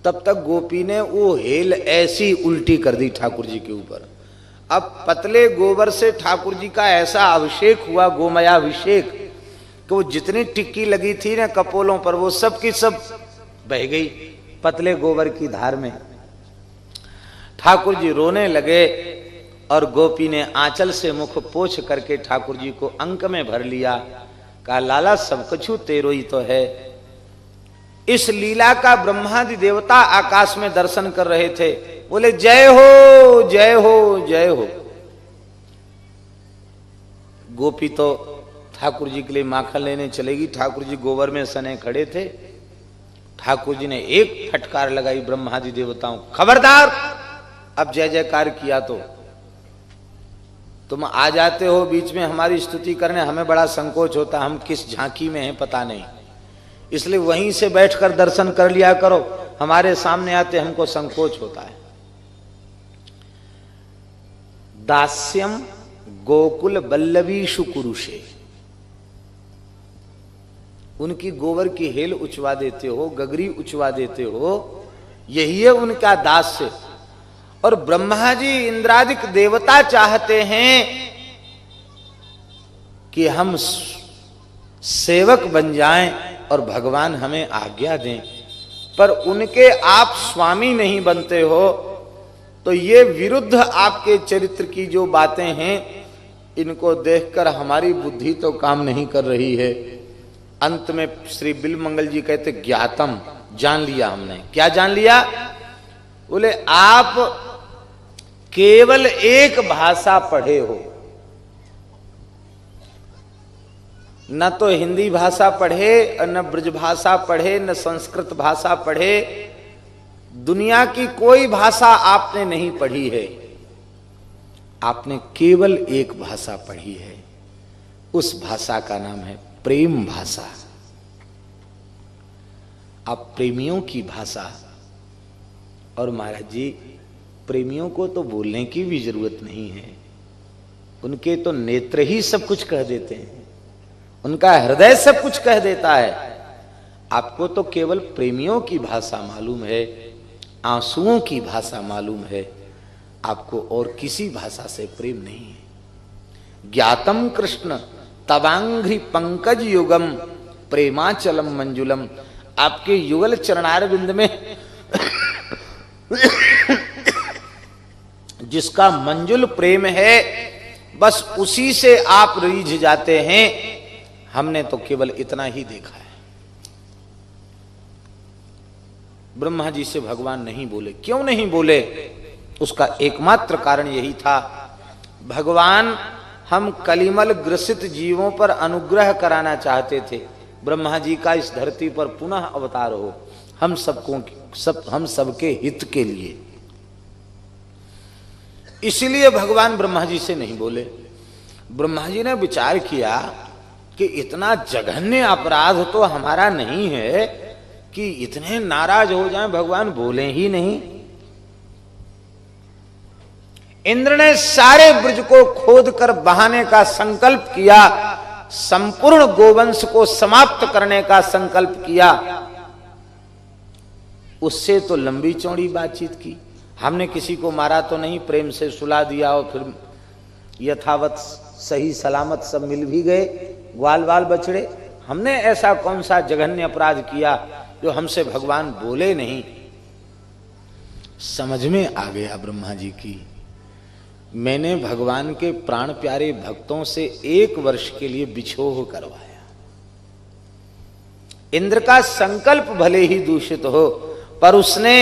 तब तक गोपी ने वो हेल ऐसी उल्टी कर दी ठाकुर जी के ऊपर। अब पतले गोबर से ठाकुर जी का ऐसा अभिषेक हुआ, गोमयाभिषेक, कि वो जितनी टिक्की लगी थी ना कपोलों पर वो सब की सब बह गई पतले गोबर की धार में। ठाकुर जी रोने लगे और गोपी ने आंचल से मुख पोंछ करके ठाकुर जी को अंक में भर लिया। कहा लाला सब कछु तेरो ही तो है। इस लीला का ब्रह्मादि देवता आकाश में दर्शन कर रहे थे, बोले जय हो जय हो जय हो। गोपी तो ठाकुर जी के लिए माखन लेने चलेगी, ठाकुर जी गोबर में सने खड़े थे। ठाकुर जी ने एक फटकार लगाई ब्रह्मादि देवताओं, खबरदार अब जय जयकार किया तो तुम आ जाते हो बीच में हमारी स्तुति करने, हमें बड़ा संकोच होता, हम किस झांकी में हैं पता नहीं, इसलिए वहीं से बैठकर दर्शन कर लिया करो, हमारे सामने आते हमको संकोच होता है। दास्यम गोकुल बल्लवीषु कुरुषे, उनकी गोबर की हेल उचवा देते हो, गगरी उचवा देते हो, यही है उनका दास्य। और ब्रह्मा जी इंद्रादिक देवता चाहते हैं कि हम सेवक बन जाएं और भगवान हमें आज्ञा दें, पर उनके आप स्वामी नहीं बनते हो, तो ये विरुद्ध आपके चरित्र की जो बातें हैं इनको देखकर हमारी बुद्धि तो काम नहीं कर रही है। अंत में श्री बिल्वमंगल जी कहते ज्ञातम, जान लिया हमने। क्या जान लिया? बोले आप केवल एक भाषा पढ़े हो, न तो हिंदी भाषा पढ़े, न ब्रज भाषा पढ़े, न संस्कृत भाषा पढ़े, दुनिया की कोई भाषा आपने नहीं पढ़ी है। आपने केवल एक भाषा पढ़ी है, उस भाषा का नाम है प्रेम भाषा। आप प्रेमियों की भाषा। और महाराज जी प्रेमियों को तो बोलने की भी जरूरत नहीं है, उनके तो नेत्र ही सब कुछ कह देते हैं, उनका हृदय सब कुछ कह देता है। आपको तो केवल प्रेमियों की भाषा मालूम है, आंसुओं की भाषा मालूम है, आपको और किसी भाषा से प्रेम नहीं है। ज्ञातम कृष्ण तवांघ्रि पंकज युगम प्रेमाचलम मंजुलम, आपके युगल चरणारविंद में जिसका मंजुल प्रेम है, बस उसी से आप रीझ जाते हैं। हमने तो केवल इतना ही देखा है। ब्रह्मा जी से भगवान नहीं बोले। क्यों नहीं बोले? उसका एकमात्र कारण यही था, भगवान हम कलिमल ग्रसित जीवों पर अनुग्रह कराना चाहते थे। ब्रह्मा जी का इस धरती पर पुनः अवतार हो, हम सबके हित के लिए। इसलिए भगवान ब्रह्मा जी से नहीं बोले। ब्रह्मा जी ने विचार किया कि इतना जघन्य अपराध तो हमारा नहीं है कि इतने नाराज हो जाएं, भगवान बोले ही नहीं। इंद्र ने सारे ब्रज को खोदकर बहाने का संकल्प किया, संपूर्ण गोवंश को समाप्त करने का संकल्प किया। उससे तो लंबी चौड़ी बातचीत की। हमने किसी को मारा तो नहीं, प्रेम से सुला दिया और फिर यथावत सही सलामत सब मिल भी गए, ग्वाल बाल बछड़े। हमने ऐसा कौन सा जघन्य अपराध किया जो हमसे भगवान बोले नहीं? समझ में आ गया ब्रह्मा जी की, मैंने भगवान के प्राण प्यारे भक्तों से 1 वर्ष के लिए बिछोह करवाया। इंद्र का संकल्प भले ही दूषित हो, पर उसने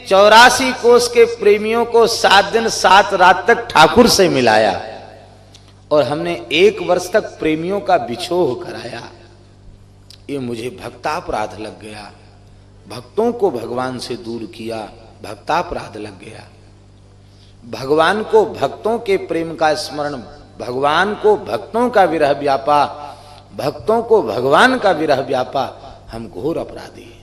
84 कोस के प्रेमियों को 7 दिन 7 रात तक ठाकुर से मिलाया, और हमने 1 वर्ष तक प्रेमियों का बिछोह कराया। ये मुझे भक्तापराध लग गया। भक्तों को भगवान से दूर किया, भक्तापराध लग गया। भगवान को भक्तों के प्रेम का स्मरण, भगवान को भक्तों का विरह व्यापा, भक्तों को भगवान का विरह व्यापा, हम घोर अपराधी हैं।